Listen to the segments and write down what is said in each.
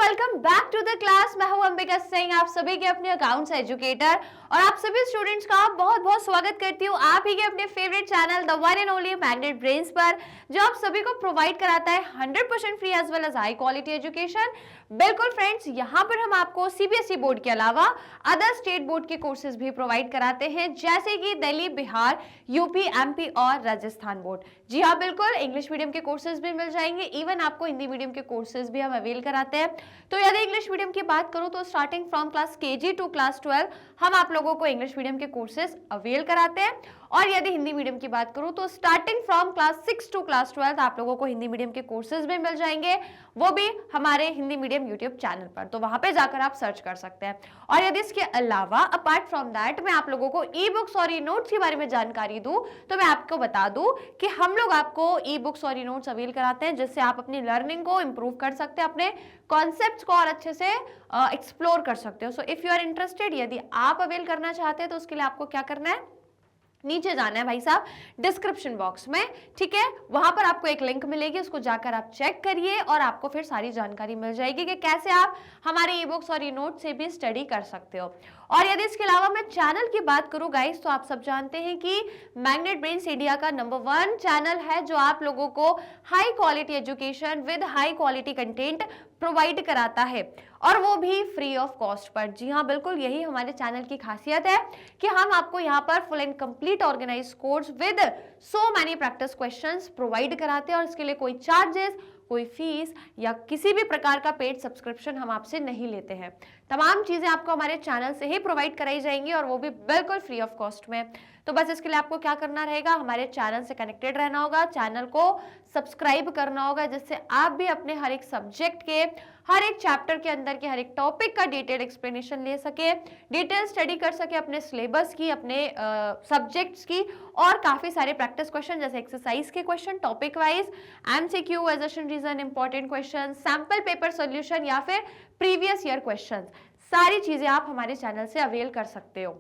Welcome back to the class. मैं हूं अंबिका सिंह, आप सभी के अपने अकाउंट्स एजुकेटर और आप सभी स्टूडेंट्स का बहुत बहुत स्वागत करती हूं आप ही के अपने favourite channel the one and only Magnet Brains पर, जो आप सभी को प्रोवाइड कराता है 100% free as well as high quality education. बिल्कुल फ्रेंड्स, यहाँ पर हम आपको सीबीएसई बोर्ड के अलावा अदर स्टेट बोर्ड के कोर्सेज भी प्रोवाइड कराते हैं, जैसे कि दिल्ली, बिहार, यूपी, एमपी और राजस्थान बोर्ड। जी हाँ, बिल्कुल इंग्लिश मीडियम के कोर्सेज भी मिल जाएंगे, इवन आपको हिंदी मीडियम के कोर्सेज भी हम अवेल कराते हैं। तो यदि इंग्लिश मीडियम की बात करूं तो starting from class KG to class 12 हम आप लोगों को इंग्लिश मीडियम के कोर्सेज अवेल कराते हैं, और यदि हिंदी मीडियम की बात करूं तो starting from class 6 to class 12 आप लोगों को हिंदी मीडियम के कोर्सेज भी मिल जाएंगे, वो भी हमारे हिंदी मीडियम यूट्यूब चैनल पर। तो वहां पे जाकर आप सर्च कर सकते हैं। और यदि इसके अलावा अपार्ट फ्रॉम दैट मैं आप लोगों को ई बुक्स और ई नोट्स के बारे में जानकारी दूं, तो मैं आपको बता दूं कि हम लोग आपको ई बुक्स और ई नोट्स अवेल कराते हैं, जिससे आप अपनी लर्निंग को इंप्रूव कर सकते हैं, अपने कॉन्सेप्ट्स को और अच्छे से एक्सप्लोर कर सकते हो। So if you are interested, यदि आप अवेल करना चाहते हैं तो उसके लिए आपको क्या करना है, नीचे जाना है भाई साहब डिस्क्रिप्शन बॉक्स में, ठीक है। वहां पर आपको एक लिंक मिलेगी, उसको जाकर आप चेक करिए और आपको फिर सारी जानकारी मिल जाएगी कि कैसे आप हमारे ई बुक्स और ई नोट से भी स्टडी कर सकते हो। और यदि इसके अलावा मैं चैनल की बात करूं गाइस, तो आप सब जानते हैं कि मैग्नेट ब्रेन्स इंडिया का नंबर 1 चैनल है, जो आप लोगों को high quality education with high quality content provide कराता है, और वो भी फ्री ऑफ कॉस्ट पर। जी हाँ, बिल्कुल यही हमारे चैनल की खासियत है कि हम आपको यहाँ पर full and complete organise course with so many practice questions provide कराते हैं, और इसके लिए कोई चार्जेस, कोई फीस या किसी भी प्रकार का पेड सब्सक्रिप्शन हम आपसे नहीं लेते हैं। तमाम चीजें आपको हमारे चैनल से ही प्रोवाइड कराई जाएंगी, और वो भी बिल्कुल फ्री ऑफ कॉस्ट में। तो बस इसके लिए आपको क्या करना रहेगा, हमारे चैनल से कनेक्टेड रहना होगा, चैनल को सब्सक्राइब करना होगा, जिससे आप भी अपने हर एक सब्जेक्ट के, हर एक चैप्टर के अंदर के हर एक टॉपिक का डिटेल एक्सप्लेनेशन ले सके, डिटेल स्टडी कर सके अपने सिलेबस की, अपने सब्जेक्ट्स की, और काफी सारे प्रैक्टिस क्वेश्चन जैसे एक्सरसाइज के question topic wise, MCQ, assertion reason, important question, sample paper solution या फिर प्रीवियस ईयर क्वेश्चन, सारी चीजें आप हमारे चैनल से अवेल कर सकते हो,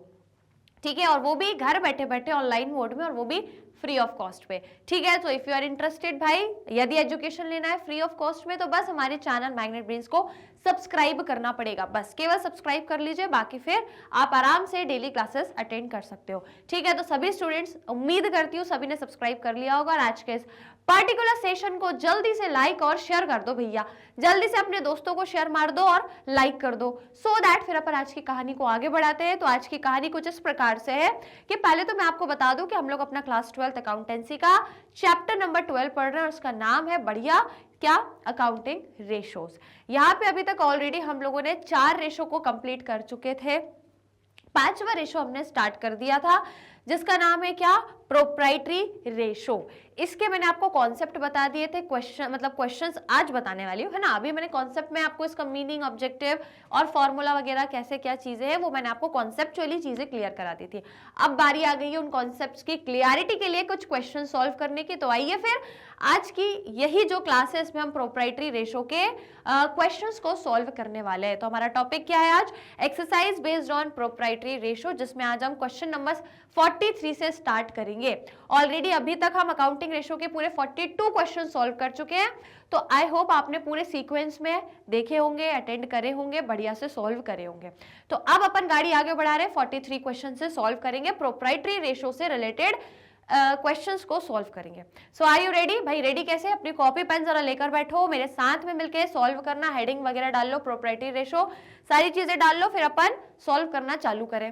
ठीक है। और वो भी घर बैठे बैठे ऑनलाइन मोड में, और वो भी फ्री ऑफ कॉस्ट पे, ठीक है। तो इफ यू आर इंटरेस्टेड भाई, यदि एजुकेशन लेना है फ्री ऑफ कॉस्ट में, तो बस हमारे चैनल मैग्नेट ब्रेन्स को सब्सक्राइब करना पड़ेगा, बस केवल सब्सक्राइब कर लीजिए, बाकी फिर आप आराम से डेली क्लासेस अटेंड कर सकते हो, ठीक है। तो सभी स्टूडेंट्स, उम्मीद करती हूँ सभी ने सब्सक्राइब कर लिया होगा, और आज के इस पर्टिकुलर सेशन को जल्दी से लाइक और शेयर कर दो भैया, जल्दी से अपने दोस्तों को शेयर मार दो और लाइक कर दो, सो दैट फिर अपन आज की कहानी को आगे बढ़ाते हैं। तो आज की कहानी कुछ इस प्रकार से है कि पहले तो मैं आपको बता दूं कि हम लोग अपना क्लास 12 अकाउंटेंसी का चैप्टर नंबर 12 पढ़ रहे हैं, और उसका नाम है बढ़िया क्या, अकाउंटिंग रेशोज। यहाँ पे अभी तक ऑलरेडी हम लोगों ने 4 रेशो को कंप्लीट कर चुके थे, 5वां रेशो हमने स्टार्ट कर दिया था, जिसका नाम है क्या, प्रोप्राइटरी रेशो। इसके मैंने आपको कॉन्सेप्ट बता दिए थे, क्वेश्चन मतलब क्वेश्चंस आज बताने वाली हूँ, है ना। अभी मैंने कॉन्सेप्ट में आपको इसका मीनिंग, ऑब्जेक्टिव और फॉर्मूला वगैरह कैसे क्या चीजें हैं, वो मैंने आपको कॉन्सेप्चुअली चीजें क्लियर करा दी थी। अब बारी आ गई है उन कॉन्सेप्ट्स की क्लियरिटी के लिए कुछ क्वेश्चन सॉल्व करने की। तो आइए फिर आज की यही जो क्लास है, इसमें हम प्रोप्राइटरी रेशो के क्वेश्चंस को सॉल्व करने वाले हैं। तो हमारा टॉपिक क्या है आज, exercise based on proprietary ratio, जिसमें आज हम क्वेश्चन नंबर 43 से स्टार्ट करेंगे। ऑलरेडी अभी तक हम अकाउंटिंग रेशो के पूरे 42 क्वेश्चन सॉल्व कर चुके हैं, तो आई होप आपने पूरे सीक्वेंस में देखे होंगे, अटेंड करे होंगे, बढ़िया से सॉल्व करे होंगे। तो अब अपन गाड़ी आगे बढ़ा रहे हैं, 43 क्वेश्चन से सॉल्व करेंगे, प्रोप्राइटरी रेशो से रिलेटेड क्वेश्चंस को सॉल्व करेंगे। सो आर यू रेडी भाई? रेडी कैसे, अपनी कॉपी पेन जरा लेकर बैठो, मेरे साथ में मिलके सॉल्व करना, हेडिंग वगैरह डाल लो, प्रोप्राइटरी रेशो सारी चीजें डाल लो, फिर अपन सॉल्व करना चालू करें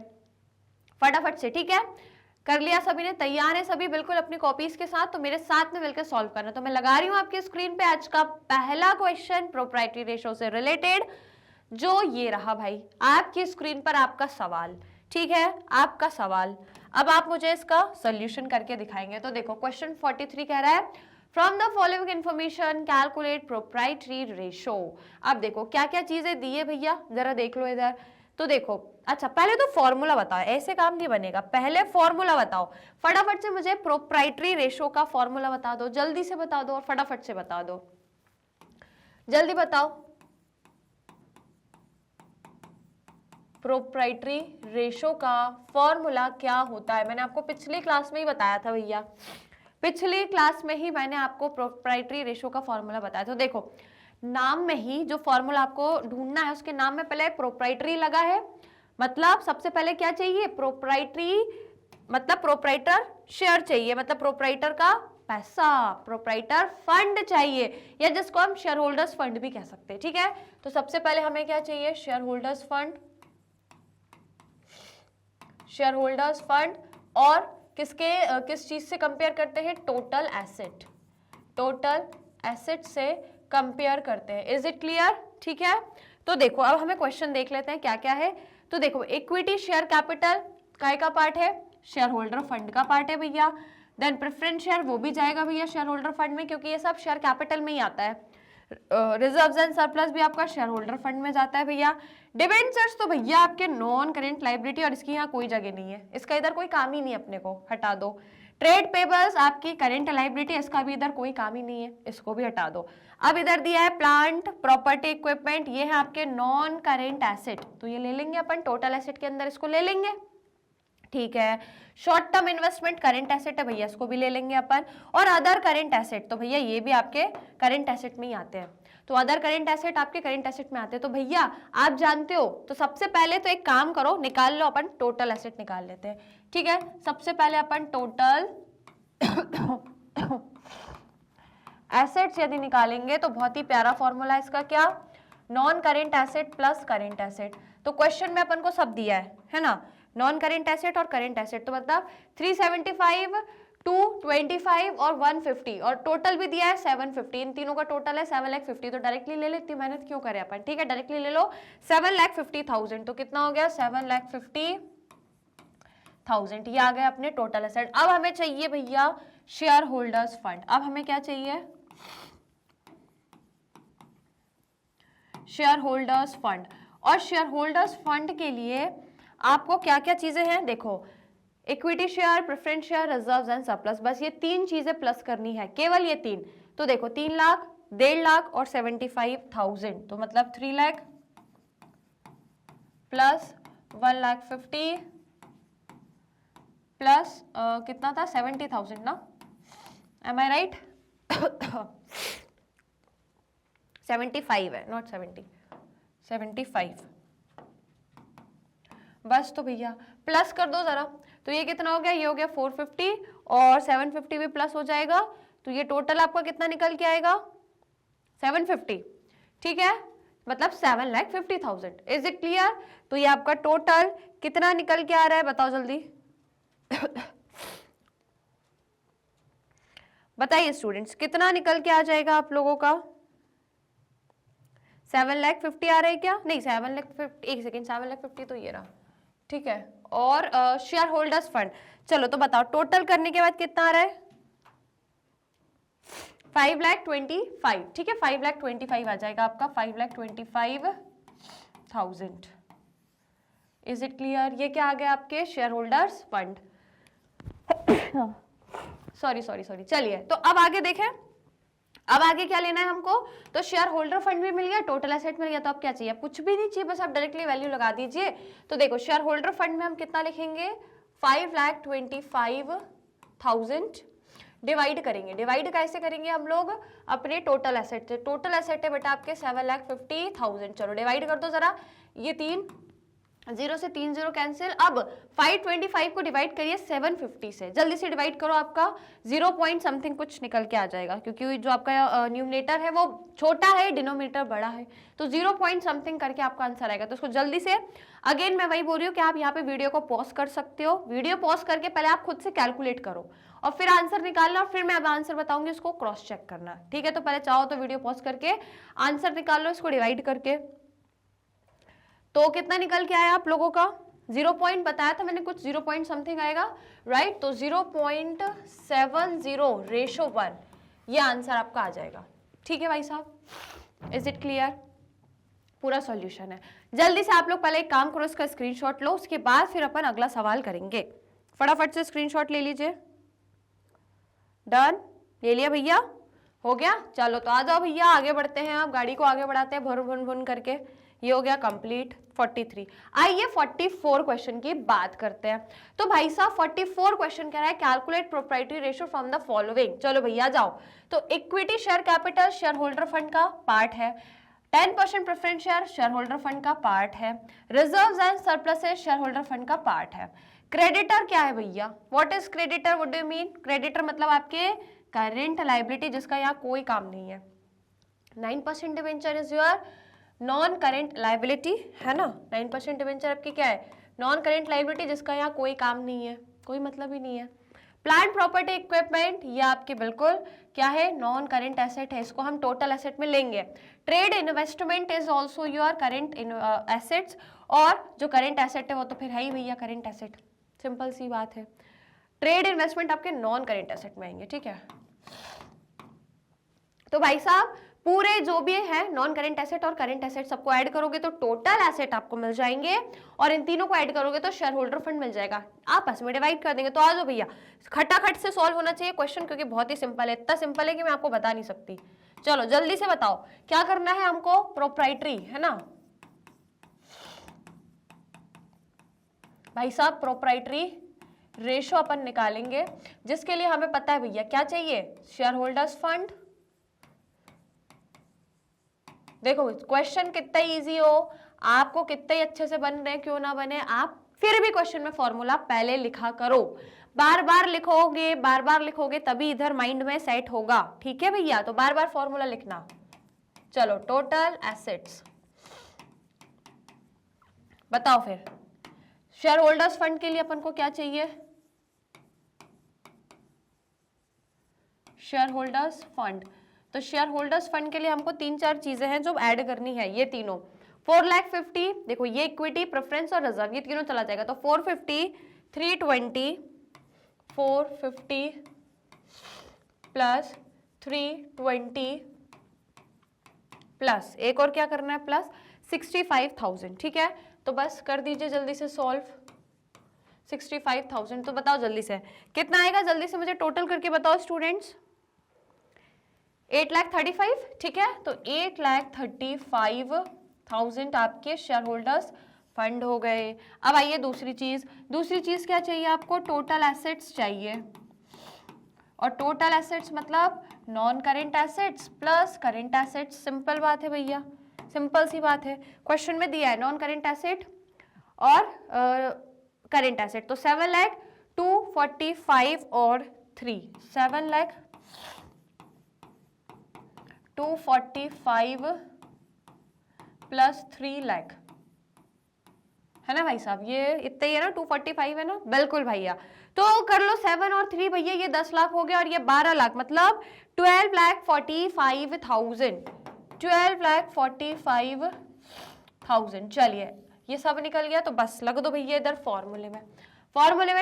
फटाफट से, ठीक है। कर लिया सभी ने, तैयार है सभी बिल्कुल अपनी कॉपीज के साथ? तो मेरे साथ में मिलकर सॉल्व करना। तो मैं लगा रही हूं आपकी स्क्रीन पे आज का पहला क्वेश्चन प्रोप्राइटरी रेशो से रिलेटेड, जो ये रहा भाई आपकी स्क्रीन पर, आपका सवाल, ठीक है, आपका सवाल। अब आप मुझे इसका सोल्यूशन करके दिखाएंगे। तो देखो क्वेश्चन 43 कह रहा है, from the following information calculate proprietary ratio. अब देखो क्या क्या चीजें दी है भैया, जरा देख लो इधर। तो देखो, अच्छा पहले तो फॉर्मूला बताओ, ऐसे काम नहीं बनेगा, पहले फॉर्मूला बताओ फटाफट से, मुझे प्रोप्राइटरी रेशो का फॉर्मूला बता दो, जल्दी से बता दो और फटाफट से बता दो, जल्दी बताओ। प्रोप्राइटरी रेशो का फॉर्मूला क्या होता है? मैंने आपको पिछली क्लास में ही बताया था भैया, पिछली क्लास में ही मैंने आपको प्रोप्राइटरी रेशो का फॉर्मूला बताया था। देखो नाम में ही जो फॉर्मूला आपको ढूंढना है उसके नाम में पहले प्रोप्राइटरी लगा है, मतलब सबसे पहले क्या चाहिए, प्रोप्राइटरी मतलब प्रोप्राइटर शेयर चाहिए, मतलब प्रोप्राइटर का पैसा, प्रोप्राइटर फंड चाहिए, या जिसको हम शेयर होल्डर्स फंड भी कह सकते हैं। ठीक है, तो सबसे पहले हमें क्या चाहिए, share holders fund, share holders fund, और किस चीज से कंपेयर करते हैं, टोटल एसेट, टोटल एसेट से कंपेयर करते हैं। Is it clear? ठीक है, तो देखो अब हमें क्वेश्चन देख लेते हैं क्या क्या है। तो देखो इक्विटी शेयर कैपिटल काय का पार्ट है, शेयर होल्डर फंड का पार्ट है भैया। देन प्रेफरेंस शेयर वो भी जाएगा भैया शेयर होल्डर फंड में, क्योंकि ये सब शेयर कैपिटल में ही आता है। रिजर्व्स एंड सरप्लस भी आपका शेयर होल्डर फंड में जाता है भैया। डिबेंचर्स तो भैया आपके नॉन करेंट लायबिलिटी, और इसकी यहाँ कोई जगह नहीं है, इसका इधर कोई काम ही नहीं है, अपने को हटा दो। ट्रेड पेबल्स आपकी करेंट लायबिलिटी, इसका भी इधर कोई काम ही नहीं है, इसको भी हटा दो। अब इधर दिया है प्लांट प्रॉपर्टी इक्विपमेंट, ये है आपके नॉन करेंट एसेट, तो ये ले लेंगे अपन टोटल एसेट के अंदर, इसको ले लेंगे। ठीक है, short term investment current asset है भैया, इसको भी ले लेंगे अपन। और अदर करेंट एसेट, तो भैया ये भी आपके करेंट एसेट में ही आते हैं, तो अदर करेंट एसेट आपके करेंट एसेट में आते हैं। तो भैया आप जानते हो, तो सबसे पहले तो एक काम करो, निकाल लो, अपन टोटल एसेट निकाल लेते हैं। ठीक है, सबसे पहले अपन टोटल एसेट्स यदि निकालेंगे तो बहुत ही प्यारा फॉर्मूला है इसका, क्या, non current asset plus current asset. तो क्वेश्चन में अपन को सब दिया है ना, नॉन करेंट एसेट और करेंट एसेट, तो मतलब 375, 225 और 150, और टोटल भी दिया है 750, इन तीनों का टोटल है 7,50,000। तो डायरेक्टली ले लो, इतनी मेहनत क्यों करें अपन। ठीक है, डायरेक्टली ले लो 7,50,000, तो कितना हो गया, 7,50,000, ये आ गया अपने टोटल एसेट। अब हमें चाहिए भैया शेयर होल्डर्स फंड, अब हमें क्या चाहिए, शेयर होल्डर्स फंड। और शेयर होल्डर्स फंड के लिए आपको क्या क्या चीजें हैं, देखो equity share, preference share, reserves and surplus, बस ये तीन चीजें प्लस करनी है, केवल ये तीन। तो देखो 3 लाख, 1.5 लाख और 75,000, तो मतलब 3 लाख प्लस 1,50,000 प्लस कितना था, 70,000 ना, एम आई राइट? 75 है, नॉट 70, 75, बस। तो भैया प्लस कर दो जरा, तो ये कितना हो गया, ये हो गया 450, और 750 भी प्लस हो जाएगा, तो ये टोटल आपका कितना निकल के आएगा, 750। ठीक है, मतलब 7,50,000। Is it clear? तो ये आपका टोटल कितना निकल के आ रहा है, बताओ जल्दी बताइए स्टूडेंट्स, कितना निकल के आ जाएगा आप लोगों का, 7,50,000 आ रहा है क्या, नहीं 7,50,000, एक सेकेंड, 7,50,000 तो ये रहा। ठीक है, और शेयर होल्डर्स फंड, चलो तो बताओ टोटल करने के बाद कितना आ रहा है, 5,25,000। ठीक है, 5,25,000 आ जाएगा आपका, 5,25,000। Is it clear? ये क्या आ गया आपके शेयर होल्डर्स फंड। सॉरी, चलिए तो अब आगे देखें, अब आगे क्या लेना है हमको, तो शेयर होल्डर फंड भी मिल गया, टोटल एसेट मिल गया, तो अब क्या चाहिए, कुछ भी नहीं चाहिए, बस आप डायरेक्टली वैल्यू लगा दीजिए। तो देखो शेयर होल्डर फंड में हम कितना लिखेंगे, 5,25,000 डिवाइड करेंगे। डिवाइड कैसे करेंगे हम लोग, अपने टोटल एसेट से। टोटल एसेट है बेटा आपके 7,50,000, चलो डिवाइड कर दो जरा, ये 3 0 से 3 0 कैंसिल। अब 525 को डिवाइड करिए 750 से, जल्दी से डिवाइड करो, आपका 0 पॉइंट समथिंग कुछ निकल के आ जाएगा, क्योंकि जो आपका न्यूमरेटर है वो छोटा है, डिनोमिनेटर बड़ा है, तो 0 पॉइंट समथिंग करके आपका आंसर आएगा। तो उसको जल्दी से, अगेन मैं वही बोल रही हूँ कि आप यहाँ पे वीडियो को पॉज कर सकते हो, वीडियो पॉज करके पहले आप खुद से कैलकुलेट करो और फिर आंसर निकालना, और फिर मैं अब आंसर बताऊंगी, उसको क्रॉस चेक करना। ठीक है, तो पहले चाहो तो वीडियो पॉज करके आंसर निकाल लो, इसको डिवाइड करके। तो कितना निकल के आया आप लोगों का, 0 पॉइंट बताया था मैंने, कुछ 0 पॉइंट समथिंग आएगा, राइट। तो 0.70/1 ये आंसर आपका आ जाएगा। ठीक है भाई साहब, इज इट क्लियर? पूरा सॉल्यूशन है। जल्दी से आप लोग पहले एक काम करो, इसका स्क्रीनशॉट लो, उसके बाद फिर अपन अगला सवाल करेंगे। फटाफट से स्क्रीनशॉट ले लीजिए। डन, ले लिया भैया, हो गया। चलो तो आ जाओ भैया, आगे बढ़ते हैं, आप गाड़ी को आगे बढ़ाते हैं भुन भुन भुन करके। ये हो गया कंप्लीट 43। आइए 44 क्वेश्चन की बात करते हैं। तो भाई साहब 44 क्वेश्चन कह रहा है calculate proprietary ratio from the following. चलो भैया जाओ। तो equity share capital share holder fund का पार्ट है, 10% preference share share holder fund का पार्ट है, reserves and surpluses share holder fund का पार्ट है। क्रेडिटर क्या है भैया? What is creditor? What do you mean? Creditor मतलब आपके करेंट लायबिलिटी जिसका यहाँ कोई काम नहीं है। 9% debenture is your non current liability, है ना। 9% डिवेंचर आपकी क्या है? नॉन करेंट लायबिलिटी जिसका यहाँ कोई काम नहीं है, कोई मतलब ही नहीं है। प्लांट प्रॉपर्टी इक्विपमेंट ये आपके बिल्कुल क्या है? नॉन करेंट एसेट है, इसको हम टोटल एसेट में लेंगे। Trade investment is also your current assets, और जो करेंट एसेट है वो तो फिर है ही भैया करेंट एसेट, सिंपल सी बात है। ट्रेड इन्वेस्टमेंट आपके नॉन करेंट एसेट में आएंगे, ठीक है। तो भाई साहब पूरे जो भी है नॉन करेंट एसेट और करेंट एसेट सबको ऐड करोगे तो टोटल एसेट आपको मिल जाएंगे, और इन तीनों को ऐड करोगे तो शेयर होल्डर फंड मिल जाएगा। आपस में डिवाइड कर देंगे। तो आ जाओ भैया, खटाखट से सॉल्व होना चाहिए क्वेश्चन, क्योंकि बहुत ही सिंपल है, इतना सिंपल है कि मैं आपको बता नहीं सकती। चलो जल्दी से बताओ क्या करना है हमको? प्रोप्राइटरी है ना भाई साहब, प्रोप्राइटरी रेशो अपन निकालेंगे, जिसके लिए हमें पता है भैया क्या चाहिए? Share holders fund. देखो क्वेश्चन कितना इजी हो, आपको कितने ही अच्छे से बन रहे हैं, क्यों ना बने, आप फिर भी क्वेश्चन में फॉर्मूला पहले लिखा करो। बार बार लिखोगे तभी इधर माइंड में सेट होगा, ठीक है भैया। तो बार बार फॉर्मूला लिखना। चलो टोटल एसेट्स बताओ फिर। शेयर होल्डर्स फंड के लिए अपन को क्या चाहिए? Share holders fund. तो शेयर होल्डर्स फंड के लिए हमको 3-4 चीजें हैं जो ऐड करनी है। ये तीनों 4,50,000, देखो ये इक्विटी प्रेफरेंस और रिजर्व ये तीनों चला जाएगा। तो 450, 320, 450 प्लस 320 प्लस एक और क्या करना है? प्लस 65,000, ठीक है। तो बस कर दीजिए जल्दी से सॉल्व। 65,000 तो बताओ जल्दी से कितना आएगा? जल्दी से मुझे टोटल करके बताओ स्टूडेंट्स। 8,35,000, ठीक है। तो 8,35,000 आपके शेयर होल्डर्स फंड हो गए। अब आइए दूसरी चीज क्या चाहिए आपको? टोटल एसेट्स चाहिए, और टोटल एसेट्स मतलब non current assets plus current assets. Simple बात है भैया, सिंपल सी बात है। क्वेश्चन में दिया है नॉन करेंट एसेट और करेंट एसेट। तो 7,245 और 3 7,245 प्लस 3 लाख, है ना भाई साहब? ये इतना ही है ना, 245 है ना, बिल्कुल भैया। तो कर लो 7 और 3 भैया, ये 10 लाख हो गया, और ये 12 लाख मतलब 12,45,000 12,45,000। चलिए ये सब निकल गया, तो बस लग दो भैया इधर फॉर्मूले में।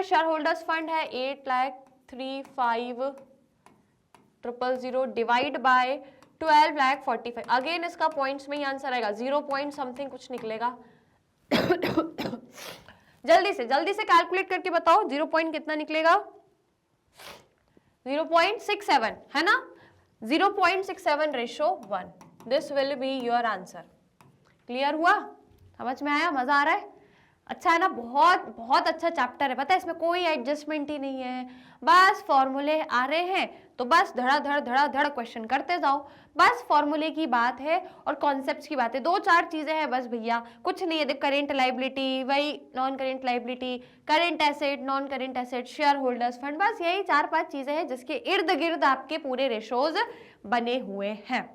शेयर होल्डर्स फंड है 8,35,000 डिवाइड बाय 12,45,000। अगेन इसका पॉइंट्स में ही आंसर आएगा, 0 पॉइंट समथिंग कुछ निकलेगा। जल्दी से कैलकुलेट करके बताओ 0 पॉइंट कितना निकलेगा? 0.67 है ना, 0.67 ratio 1। This will be your answer. Clear हुआ? समझ में आया? मजा आ रहा है? अच्छा है ना, बहुत बहुत अच्छा चैप्टर है, पता है इसमें कोई एडजस्टमेंट ही नहीं है, बस फॉर्मूले आ रहे हैं तो बस धड़ा क्वेश्चन करते जाओ। बस फॉर्मूले की बात है और कॉन्सेप्ट्स की बात है, 2-4 चीजें हैं बस भैया, कुछ नहीं है। करेंट लाइबिलिटी, वही non current liability, current asset, non current asset, share holders fund, बस यही 4-5 चीजें हैं जिसके इर्द गिर्द आपके पूरे रेशोज बने हुए हैं,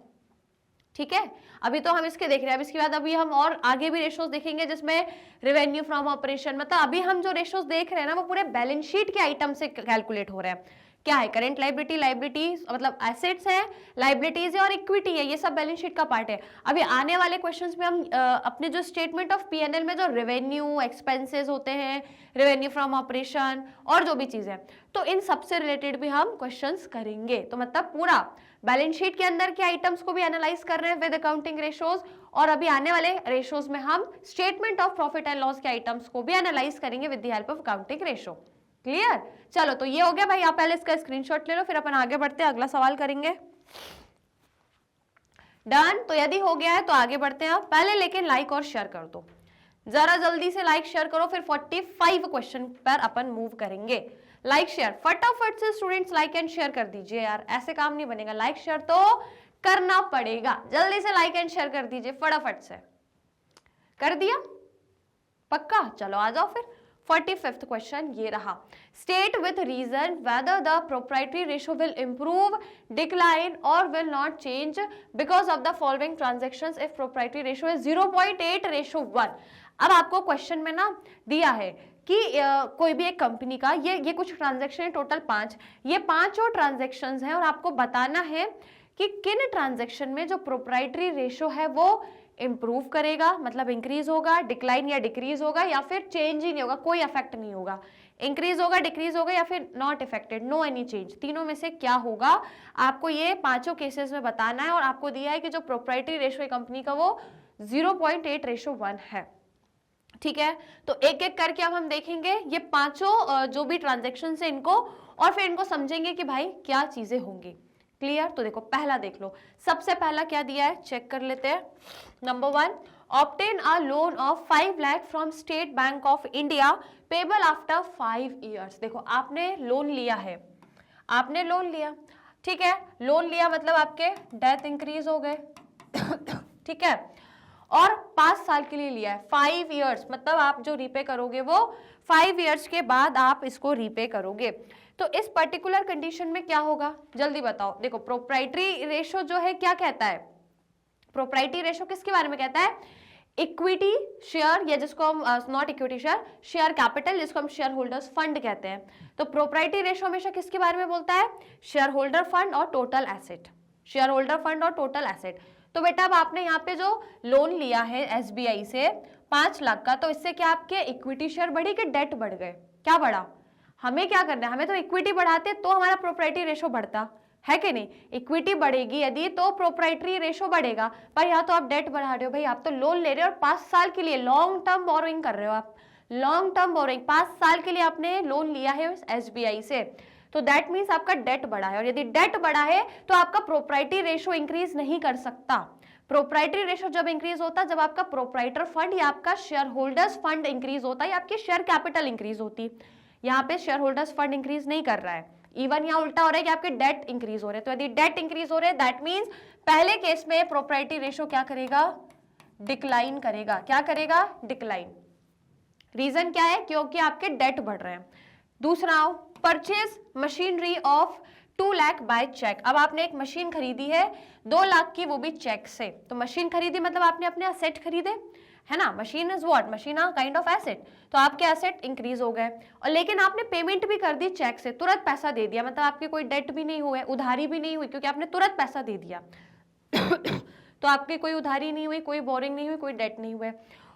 ठीक है। अभी तो हम इसके देख रहे हैं, अब इसके बाद अभी हम और आगे भी रेशोज देखेंगे जिसमें रेवेन्यू फ्रॉम ऑपरेशन, मतलब अभी हम जो रेशोज देख रहे हैं ना वो पूरे बैलेंस शीट के आइटम से कैलकुलेट हो रहे हैं। क्या है? करेंट लाइबिलिटी मतलब एसेट्स है, लाइबिलिटीज है और इक्विटी है, ये सब बैलेंस शीट का पार्ट है। अभी आने वाले क्वेश्चंस में हम अपने जो स्टेटमेंट ऑफ P&L में जो रेवेन्यू एक्सपेंसेस होते हैं, रेवेन्यू फ्रॉम ऑपरेशन और जो भी चीजें, तो इन सबसे रिलेटेड भी हम क्वेश्चंस करेंगे। तो मतलब पूरा बैलेंस शीट के अंदर के आइटम्स को भी एनालाइज कर रहे हैं विद अकाउंटिंग रेशोज, और अभी आने वाले रेशोज में हम statement of profit and loss के आइटम्स को भी एनालाइज करेंगे with the help of accounting ratio. Clear? चलो तो ये हो गया भाई, आप पहले इसका स्क्रीनशॉट ले लो, फिर अपन आगे बढ़ते हैं, अगला सवाल करेंगे। डन। तो यदि हो गया है तो आगे बढ़ते हैं। पहले लेकिन लाइक और शेयर कर दो, जरा जल्दी से लाइक शेयर करो, फिर 45 क्वेश्चन पर अपन मूव करेंगे। लाइक शेयर फटाफट से स्टूडेंट्स लाइक एंड शेयर कर दीजिए यार, ऐसे काम नहीं बनेगा, लाइक शेयर तो करना पड़ेगा। जल्दी से लाइक एंड शेयर कर दीजिए फटाफट से। कर दिया पक्का? चलो आ जाओ फिर। 45th क्वेश्चन ये रहा, state with reason whether the proprietary ratio will improve, decline और will not change because of the following transactions if proprietary ratio is 0.8:1। अब आपको क्वेश्चन में ना दिया है कि कोई भी एक कंपनी का ये कुछ ट्रांजेक्शन है, टोटल 5, ये 5 ट्रांजेक्शन हैं और आपको बताना है कि किन ट्रांजेक्शन में जो प्रोप्राइटरी रेशो है वो इंप्रूव करेगा, मतलब इंक्रीज होगा, डिक्लाइन या डिक्रीज होगा, या फिर चेंज ही नहीं होगा, कोई इफेक्ट नहीं होगा, इंक्रीज होगा, डिक्रीज होगा, या फिर not affected, no any change. तीनों में से क्या होगा आपको ये 5 केसेस में बताना है। और आपको दिया है कि जो प्रोप्राइटरी रेशो है कंपनी का वो 0.8:1 है। ठीक है, तो एक एक करके अब हम देखेंगे ये 5 जो भी ट्रांजेक्शन है इनको, और फिर इनको समझेंगे कि भाई क्या चीजें होंगी। क्लियर? तो देखो पहला देख लो, सबसे पहला क्या दिया है चेक कर लेते हैं। Number 1, obtain a loan of 5 lakh from state bank of India payable after 5 years. देखो आपने लोन लिया है, आपने लोन लिया, ठीक है, लोन लिया मतलब आपके डेथ इंक्रीज हो गए ठीक है, और 5 साल के लिए लिया है, 5 ईयर्स मतलब आप जो रीपे करोगे वो 5 ईयर्स के बाद आप इसको रीपे करोगे। तो इस पर्टिकुलर कंडीशन में क्या होगा जल्दी बताओ। देखो प्रोप्राइटरी रेशो जो है क्या कहता है, प्रोप्राइटरी रेशो किसके बारे में कहता है, इक्विटी शेयर, या जिसको हम not equity share, share capital, जिसको हम शेयर होल्डर्स फंड कहते हैं। तो प्रोप्राइटरी रेशो हमेशा किसके बारे में बोलता है, शेयर होल्डर फंड और total asset, share holder fund और टोटल एसेट। तो बेटा अब आपने यहाँ पे जो लोन लिया है एसबीआई से 5 लाख का, तो इससे क्या आपके इक्विटी शेयर बढ़ी कि डेट बढ़ गए, क्या बढ़ा? हमें क्या करना है, हमें तो इक्विटी बढ़ाते तो हमारा प्रोप्राइटरी रेशो बढ़ता है कि नहीं, इक्विटी बढ़ेगी यदि तो प्रोप्राइटरी रेशो बढ़ेगा। पर यहाँ तो आप डेट बढ़ा रहे हो भाई, आप तो लोन ले रहे हो और 5 साल के लिए लॉन्ग टर्म बोरोइंग कर रहे हो, आप लॉन्ग टर्म बोरोइंग 5 साल के लिए आपने लोन लिया है एसबीआई से, तो दैट मीन्स आपका डेट बढ़ा है। और यदि डेट बढ़ा है तो आपका प्रोप्राइटरी रेशो इंक्रीज नहीं कर सकता। प्रोप्राइटरी रेशो जब इंक्रीज होता है जब आपका प्रोप्राइटर फंड या आपका शेयर होल्डर्स फंड इंक्रीज होता है या आपकी शेयर कैपिटल इंक्रीज होती। यहाँ पे शेयर होल्डर्स फंड इंक्रीज नहीं कर रहा है, इवन यहाँ उल्टा हो रहा है कि आपके डेट इंक्रीज हो रहे हैं। तो यदि डेट इंक्रीज हो रहे हैं दैट मीन्स पहले केस में प्रोप्राइटरी रेशो क्या करेगा, डिक्लाइन करेगा। क्या करेगा, डिक्लाइन। रीजन क्या है, क्योंकि आपके डेट बढ़ रहे हैं। दूसरा, purchase machinery of 2 lakh by cheque. अब आपने एक मशीन खरीदी है 2 लाख की, वो भी चेक से। तो मशीन खरीदी मतलब आपने अपने एसेट खरीदे है ना, machine is what, machine a kind of asset. तो आपके एसेट इंक्रीज हो गए, और लेकिन आपने पेमेंट भी कर दी चेक से, तुरंत पैसा दे दिया, मतलब आपकी कोई डेट भी नहीं हुए, उधारी भी नहीं हुई, क्योंकि आपने तुरंत पैसा दे दिया तो आपकी कोई उधारी नहीं हुई, कोई बोरिंग नहीं हुई, कोई डेट नहीं हुए,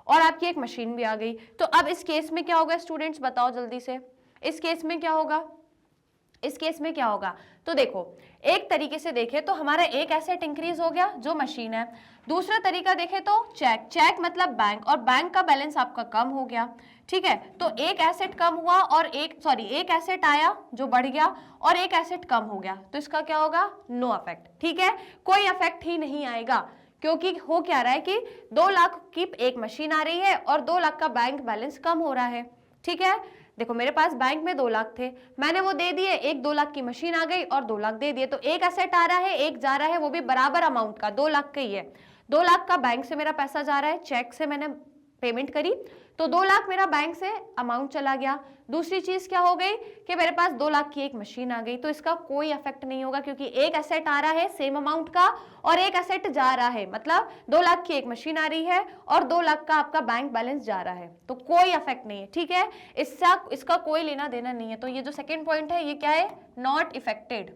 और आपकी एक मशीन भी आ गई। तो अब इस केस में क्या होगा स्टूडेंट्स, बताओ जल्दी से, इस केस में क्या होगा, इस केस में क्या होगा। तो देखो एक तरीके से देखें तो हमारा एक एसेट इंक्रीज हो गया जो मशीन है, दूसरा तरीका देखें तो चेक, चेक मतलब बैंक, और बैंक का बैलेंस आपका कम हो गया। ठीक है, तो एक एसेट कम हुआ और एक एसेट आया जो बढ़ गया और एक एसेट कम हो गया, तो इसका क्या होगा, नो अफेक्ट। ठीक है, कोई अफेक्ट ही नहीं आएगा, क्योंकि हो क्या रहा है कि 2 लाख की एक मशीन आ रही है और 2 लाख का बैंक बैलेंस कम हो रहा है। ठीक है, देखो मेरे पास बैंक में 2 लाख थे, मैंने वो दे दिए, एक 2 लाख की मशीन आ गई और 2 लाख दे दिए, तो एक एसेट आ रहा है एक जा रहा है, वो भी बराबर अमाउंट का, 2 लाख का ही है। 2 लाख का बैंक से मेरा पैसा जा रहा है, चेक से मैंने पेमेंट करी, तो 2 लाख मेरा बैंक से अमाउंट चला गया। दूसरी चीज क्या हो गई कि मेरे पास 2 लाख की एक मशीन आ गई, तो इसका कोई इफेक्ट नहीं होगा, क्योंकि एक एसेट आ रहा है सेम अमाउंट का और एक एसेट जा रहा है, मतलब 2 लाख की एक मशीन आ रही है और 2 लाख का आपका बैंक बैलेंस जा रहा है, तो कोई इफेक्ट नहीं है। ठीक है, इसका कोई लेना देना नहीं है। तो ये जो सेकेंड पॉइंट है ये क्या है, नॉट इफेक्टेड।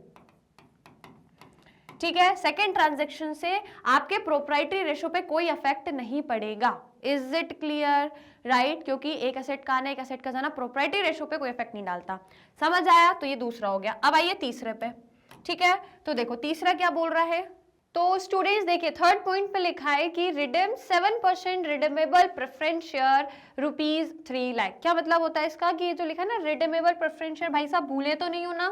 ठीक है, सेकेंड ट्रांजेक्शन से आपके प्रोप्राइटरी रेशो पे कोई इफेक्ट नहीं पड़ेगा। इज इट क्लियर, राइट, क्योंकि एक एसेट का आना एक एसेट का जाना प्रोप्राइटरी रेशो पे कोई इफेक्ट नहीं डालता। समझ आया, तो ये दूसरा हो गया। अब आइए तीसरे पे। ठीक है, तो देखो तीसरा क्या बोल रहा है, तो स्टूडेंट्स देखिए थर्ड पॉइंट पे लिखा है कि redeem 7% redeemable preference share ₹3 lakh. क्या मतलब होता है इसका कि ये जो लिखा है ना रिडीमेबल प्रेफरेंस शेयर, भाई साहब भूले तो नहीं हो ना,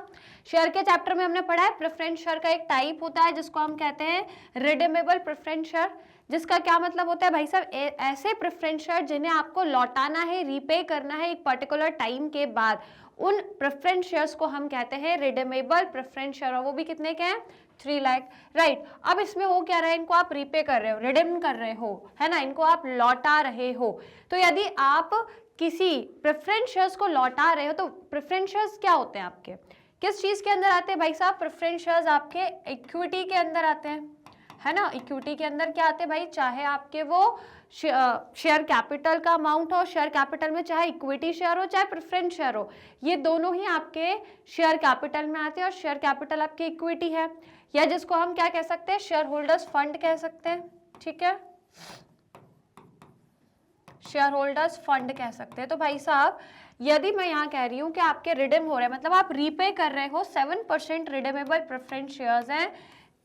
शेयर के चैप्टर में हमने पढ़ा है प्रेफरेंस शेयर का एक टाइप होता है जिसको हम कहते हैं रिडीमेबल प्रेफरेंस शेयर, जिसका क्या मतलब होता है भाई साहब ऐसे प्रेफरेंस शेयर जिन्हें आपको लौटाना है, रीपे करना है एक पर्टिकुलर टाइम के बाद, उन प्रेफरेंस शेयर्स को हम कहते हैं रिडीमेबल प्रेफरेंस शेयर, और वो भी कितने के हैं 3 लाख, राइट। अब इसमें हो क्या रहा है, इनको आप रीपे कर रहे हो, रिडीम कर रहे हो, है ना, इनको आप लौटा रहे हो। तो यदि आप किसी प्रेफरेंस शेयर्स को लौटा रहे हो तो प्रेफरेंस शेयर्स क्या होते हैं आपके, किस चीज के अंदर आते हैं भाई साहब, प्रेफरेंस शेयर्स आपके इक्विटी के अंदर आते हैं, है ना, इक्विटी के अंदर क्या आते हैं भाई, चाहे आपके वो शेयर कैपिटल का अमाउंट हो, शेयर कैपिटल में चाहे इक्विटी शेयर हो चाहे प्रेफरेंस शेयर हो, ये दोनों ही आपके शेयर कैपिटल में आते हैं, और शेयर कैपिटल आपकी इक्विटी है, या जिसको हम क्या कह सकते हैं, शेयर होल्डर्स फंड कह सकते हैं, ठीक है, शेयर होल्डर्स फंड कह सकते हैं। तो भाई साहब यदि मैं यहाँ कह रही हूँ कि आपके रिडीम हो रहे हैं, मतलब आप रीपे कर रहे हो, 7% रिडीमेबल प्रेफरेंस शेयर्स हैं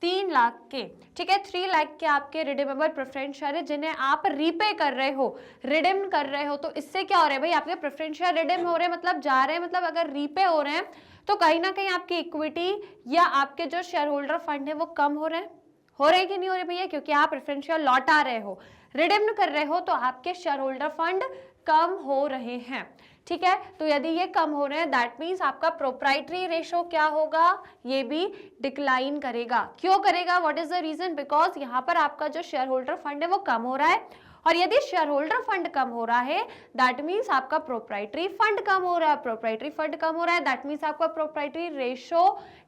3 लाख के, ठीक है, 3 लाख के आपके रिडीमेबल प्रेफरेंस शेयर है जिन्हें आप रीपे कर रहे हो, रिडीम कर रहे हो। तो इससे क्या हो रहा है भाई, आपके प्रेफरेंस शेयर रिडीम हो रहे हैं, मतलब जा रहे हैं, मतलब अगर रीपे हो रहे हैं तो कहीं ना कहीं आपकी इक्विटी या आपके जो शेयर होल्डर फंड है वो कम हो रहे हैं कि नहीं हो रहे भैया, क्योंकि आप प्रेफरेंस शेयर लौटा रहे हो, रिडीम कर रहे हो, तो आपके शेयर होल्डर फंड कम हो रहे हैं, ठीक है। तो यदि ये कम हो रहे हैं दैट मीन्स आपका प्रोप्राइटरी रेशो क्या होगा, ये भी डिक्लाइन करेगा। क्यों करेगा, what is the reason, because यहाँ पर आपका जो शेयर होल्डर फंड है वो कम हो रहा है, और यदि शेयर होल्डर फंड कम हो रहा है दैट मीन्स आपका प्रोप्राइटरी फंड कम हो रहा है, प्रोप्राइटरी फंड कम हो रहा है दैट मीन्स आपका प्रोप्राइटरी रेशो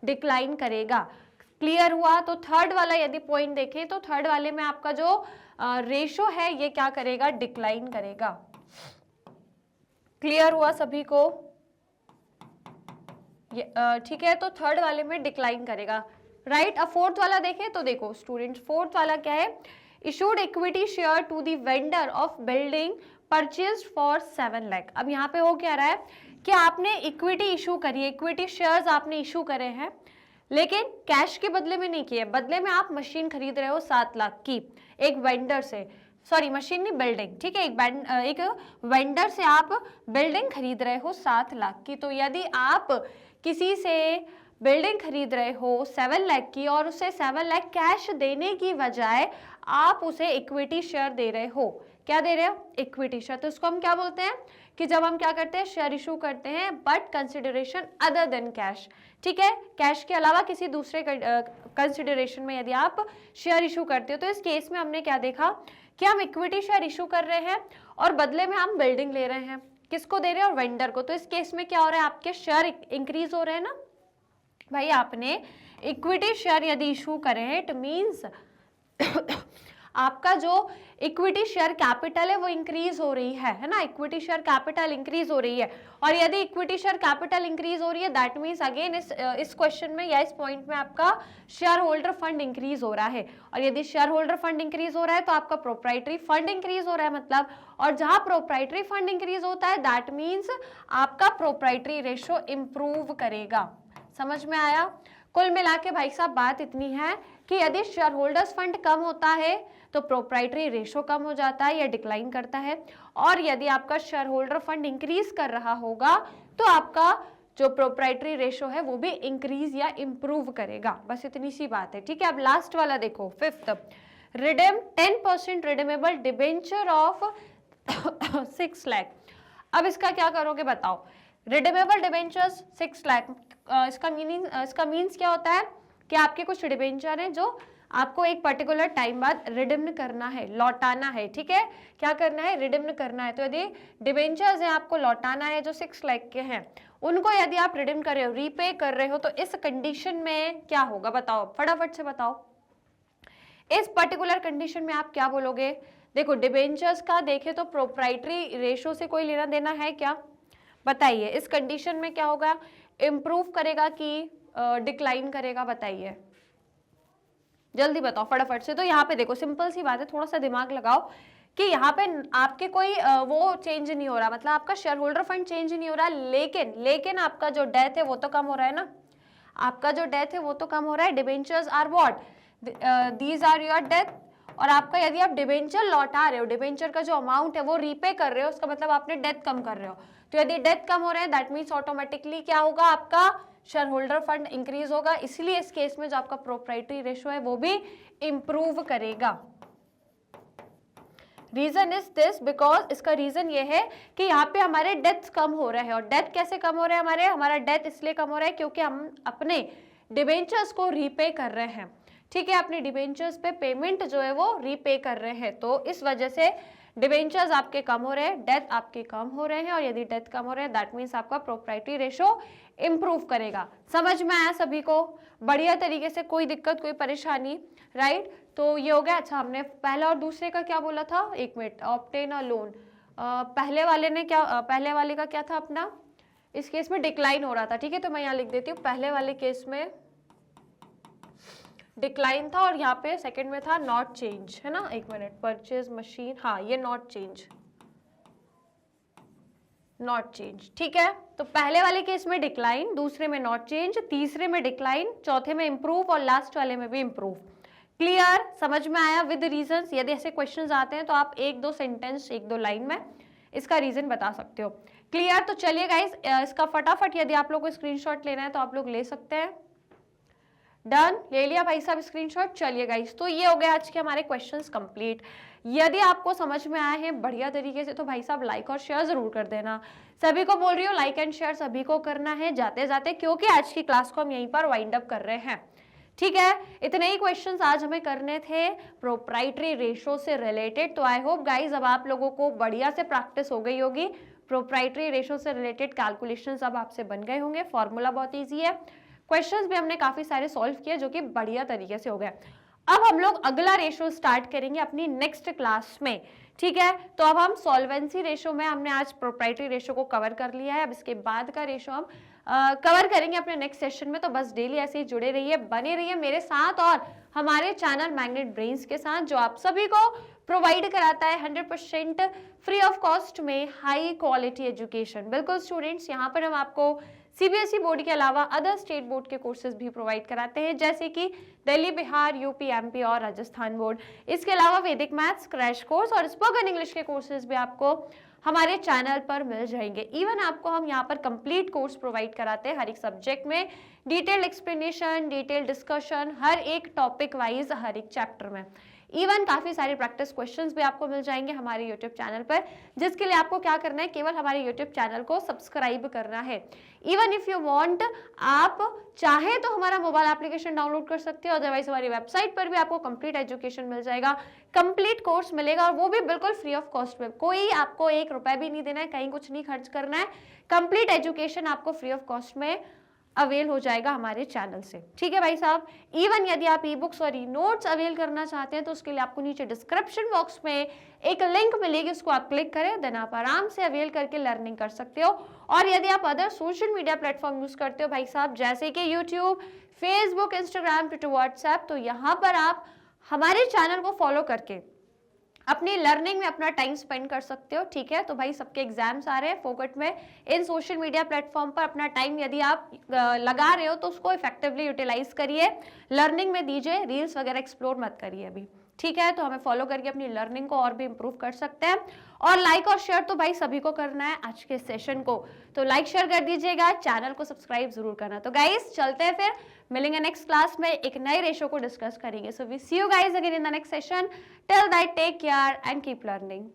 डिक्लाइन करेगा। क्लियर हुआ। तो थर्ड वाला यदि पॉइंट देखें तो थर्ड वाले में आपका जो रेशो है ये क्या करेगा, डिक्लाइन करेगा। क्लियर हुआ सभी को, ठीक है, तो थर्ड वाले में डिक्लाइन करेगा, राइट। अब फोर्थ वाला देखें तो देखो स्टूडेंट्स, फोर्थ वाला क्या है, issued equity share to the vendor of building purchased for 7 lakh. अब यहाँ पे हो क्या रहा है कि आपने इक्विटी इशू करी है, इक्विटी शेयर्स आपने इशू करे हैं, लेकिन कैश के बदले में नहीं किए, बदले में आप मशीन खरीद रहे हो 7 लाख की एक वेंडर से, सॉरी मशीन नहीं बिल्डिंग, ठीक है, एक वेंडर से आप बिल्डिंग खरीद रहे हो 7 लाख की। तो यदि आप किसी से बिल्डिंग खरीद रहे हो 7 लाख की और उसे 7 लाख कैश देने की बजाय आप उसे इक्विटी शेयर दे रहे हो, क्या दे रहे हो, इक्विटी शेयर, तो इसको हम क्या बोलते हैं कि जब हम क्या करते हैं, शेयर इशू करते हैं but consideration other than cash, ठीक है, कैश के अलावा किसी दूसरे कंसिडरेशन में यदि आप शेयर इशू करते हो। तो इस केस में हमने क्या देखा कि हम इक्विटी शेयर इशू कर रहे हैं और बदले में हम बिल्डिंग ले रहे हैं, किसको दे रहे हैं, और वेंडर को। तो इस केस में क्या हो रहा है, आपके शेयर इंक्रीज हो रहे हैं ना भाई, आपने इक्विटी शेयर यदि इशू करे हैं इट मींस आपका जो इक्विटी शेयर कैपिटल है वो इंक्रीज हो रही है ना, इक्विटी शेयर कैपिटल इंक्रीज हो रही है, और यदि इक्विटी शेयर कैपिटल इंक्रीज हो रही है दैट मींस अगेन इस क्वेश्चन में या इस पॉइंट में आपका शेयर होल्डर फंड इंक्रीज हो रहा है, और यदि शेयर होल्डर फंड इंक्रीज हो रहा है तो आपका प्रोप्राइटरी फंड इंक्रीज हो रहा है, मतलब, और जहां प्रोप्राइटरी फंड इंक्रीज होता है दैट मीन्स आपका प्रोप्राइटरी रेशो इंप्रूव करेगा। समझ में आया। कुल मिला के भाई साहब बात इतनी है कि यदि शेयर होल्डर्स फंड कम होता है तो प्रोप्राइटरी रेशो कम हो जाता है या डिक्लाइन करता है, और यदि आपका शेयर होल्डर फंड इंक्रीज कर रहा होगा तो आपका जो प्रोप्राइटरी रेशो है वो भी इंक्रीज या इंप्रूव करेगा। बस इतनी सी बात है, ठीक है। अब लास्ट वाला देखो, fifth, redeem 10% redeemable debenture of 6 lakh. अब इसका क्या करोगे बताओ, रिडीमेबल डिबेंचर्स 6 लाख, इसका मीनिंग क्या होता है कि आपके कुछ डिबेंचर हैं जो आपको एक पर्टिकुलर टाइम बाद रिडीम करना है, लौटाना है, ठीक है, क्या करना है, रिडीम करना है। तो यदि डिबेंचर्स हैं आपको लौटाना है जो 6 लाख के हैं, उनको यदि आप रिडीम कर रहे हो, रीपे कर रहे हो, तो इस कंडीशन में क्या होगा बताओ, फटाफट से बताओ। इस पर्टिकुलर कंडीशन में आप क्या बोलोगे, देखो डिबेंचर्स का देखे तो प्रोप्राइटरी रेशो से कोई लेना देना है क्या, बताइए। इस कंडीशन में क्या होगा, इंप्रूव करेगा कि डिक्लाइन करेगा, बताइए जल्दी बताओ फटाफट से। तो यहाँ पे देखो सिंपल सी बात है, थोड़ा सा दिमाग लगाओ कि यहाँ पे आपके कोई वो चेंज नहीं हो रहा, मतलब आपका शेयर होल्डर फंड चेंज नहीं हो रहा, लेकिन आपका जो डेथ है वो तो कम हो रहा है ना, आपका जो डेथ है वो तो कम हो रहा है। Debentures are what, these are your debt. और आपका यदि आप डिबेंचर लौटा रहे हो, डिबेंचर का जो अमाउंट है वो रीपे कर रहे हो, उसका मतलब आपने डेथ कम कर रहे हो। तो यदि डेथ कम हो रहा है दैट मीन्स ऑटोमेटिकली क्या होगा, आपका शेयर होल्डर फंड इंक्रीज होगा। इसलिए इस केस में जो आपका प्रोप्राइटरी रेशो है वो भी इंप्रूव करेगा। रीजन इज दिस बिकॉज, इसका रीजन ये है कि यहाँ पे हमारे डेथ्स कम हो रहे हैं। और डेथ कैसे कम हो रहे हैं, हमारा डेथ इसलिए कम हो रहा है क्योंकि हम अपने डिबेंचर्स को रीपे कर रहे हैं। ठीक है, अपने डिबेंचर्स पे पेमेंट जो है वो रीपे कर रहे हैं। तो इस वजह से डिबेंचर्स आपके कम हो रहे हैं, डेथ आपके कम हो रहे हैं। और यदि डेथ कम हो रहे हैं दैट मीन्स आपका प्रोप्राइटरी रेशो इंप्रूव करेगा। समझ में आया सभी को बढ़िया तरीके से, कोई दिक्कत कोई परेशानी, राइट। तो ये हो गया। अच्छा, हमने पहला और दूसरे का क्या बोला था, एक मिनट, ऑब्टेन अ लोन। पहले वाले ने क्या, पहले वाले का क्या था अपना, इस केस में डिक्लाइन हो रहा था। ठीक है, तो मैं यहाँ लिख देती हूँ, पहले वाले केस में डिक्लाइन था और यहाँ पे सेकंड में था नॉट चेंज, है ना। एक मिनट, परचेज मशीन, हाँ ये नॉट चेंज, नॉट चेंज। ठीक है, तो पहले वाले केस में डिक्लाइन, दूसरे में नॉट चेंज, तीसरे में डिक्लाइन, चौथे में इंप्रूव और लास्ट वाले में भी इंप्रूव। क्लियर, समझ में आया विद रीजंस। यदि ऐसे क्वेश्चंस आते हैं तो आप एक दो सेंटेंस, एक दो लाइन में इसका रीजन बता सकते हो। क्लियर, तो चलिए गाइस, इसका फटाफट यदि आप लोग को स्क्रीनशॉट लेना है तो आप लोग ले सकते हैं। डन, ले लिया भाई साहब स्क्रीनशॉट। चलिए गाइस, तो ये हो गया आज के हमारे क्वेश्चंस कंप्लीट। यदि आपको समझ में आए हैं बढ़िया तरीके से तो भाई साहब लाइक और शेयर जरूर कर देना। सभी को बोल रही हूँ लाइक एंड शेयर सभी को करना है जाते जाते, क्योंकि आज की क्लास को हम यहीं पर वाइंड अप कर रहे हैं। ठीक है, इतने ही क्वेश्चंस आज हमें करने थे प्रोप्राइटरी रेशो से रिलेटेड। तो आई होप गाइज अब आप लोगों को बढ़िया से प्रैक्टिस हो गई होगी। प्रोप्राइटरी रेशो से रिलेटेड कैलकुलेशंस अब आपसे बन गए होंगे, फॉर्मूला बहुत ईजी है, क्वेश्चंस भी हमने काफी सारे सॉल्व किए जो कि बढ़िया तरीके से हो गए। अब हम लोग अगला रेशो स्टार्ट करेंगे अपनी नेक्स्ट क्लास में। ठीक है, तो अब हम सॉल्वेंसी रेशो में, हमने आज प्रोप्राइटरी रेशो को कवर कर लिया है। अब इसके बाद का रेशो हम कवर करेंगे अपने नेक्स्ट सेशन में। तो बस डेली ऐसे ही जुड़े रहिए, बने रहिए मेरे साथ और हमारे चैनल मैग्नेट ब्रेन्स के साथ, जो आप सभी को प्रोवाइड कराता है 100% फ्री ऑफ कॉस्ट में हाई क्वालिटी एजुकेशन। बिल्कुल स्टूडेंट्स, यहाँ पर हम आपको सीबीएसई बोर्ड के अलावा अदर स्टेट बोर्ड के कोर्सेज भी प्रोवाइड कराते हैं, जैसे कि दिल्ली, बिहार, यूपी, एमपी और राजस्थान बोर्ड। इसके अलावा वैदिक मैथ्स क्रैश कोर्स और स्पोकन इंग्लिश के कोर्सेज भी आपको हमारे चैनल पर मिल जाएंगे। इवन आपको हम यहाँ पर कंप्लीट कोर्स प्रोवाइड कराते हैं हर एक सब्जेक्ट में, डिटेल्ड एक्सप्लेनेशन, डिटेल्ड डिस्कशन, हर एक टॉपिक वाइज हर एक चैप्टर में। इवन काफी सारे प्रैक्टिस क्वेश्चंस भी आपको मिल जाएंगे हमारे यूट्यूब चैनल पर, जिसके लिए आपको क्या करना है, केवल हमारे यूट्यूब चैनल को सब्सक्राइब करना है। इवन इफ यू वांट, आप चाहे तो हमारा मोबाइल एप्लीकेशन डाउनलोड कर सकते हो, अदरवाइज हमारी वेबसाइट पर भी आपको कंप्लीट एजुकेशन मिल जाएगा, कंप्लीट कोर्स मिलेगा, और वो भी बिल्कुल फ्री ऑफ कॉस्ट में। कोई आपको 1 रुपया भी नहीं देना है, कहीं कुछ नहीं खर्च करना है, कंप्लीट एजुकेशन आपको फ्री ऑफ कॉस्ट में अवेल हो जाएगा हमारे चैनल से। ठीक है भाई साहब, इवन यदि आप ई बुक्स और ई नोट्स अवेल करना चाहते हैं तो उसके लिए आपको नीचे डिस्क्रिप्शन बॉक्स में एक लिंक मिलेगी, उसको आप क्लिक करें, देन आप आराम से अवेल करके लर्निंग कर सकते हो। और यदि आप other social media platform use करते हो भाई साहब, जैसे कि YouTube, Facebook, Instagram, Twitter, WhatsApp, तो यहाँ पर आप हमारे चैनल को फॉलो करके अपनी लर्निंग में अपना टाइम स्पेंड कर सकते हो। ठीक है, तो भाई सबके एग्जाम्स आ रहे हैं फोकट में, इन सोशल मीडिया प्लेटफॉर्म पर अपना टाइम यदि आप लगा रहे हो तो उसको इफेक्टिवली यूटिलाइज करिए, लर्निंग में दीजिए, रील्स वगैरह एक्सप्लोर मत करिए अभी। ठीक है, तो हमें फॉलो करके अपनी लर्निंग को और भी इंप्रूव कर सकते हैं। और लाइक और शेयर तो भाई सभी को करना है आज के सेशन को, तो लाइक शेयर कर दीजिएगा, चैनल को सब्सक्राइब जरूर करना। तो गाइस चलते हैं, फिर मिलेंगे नेक्स्ट क्लास में, एक नए रेशो को डिस्कस करेंगे। So we see you guys again in the next session. Till that take care and keep learning.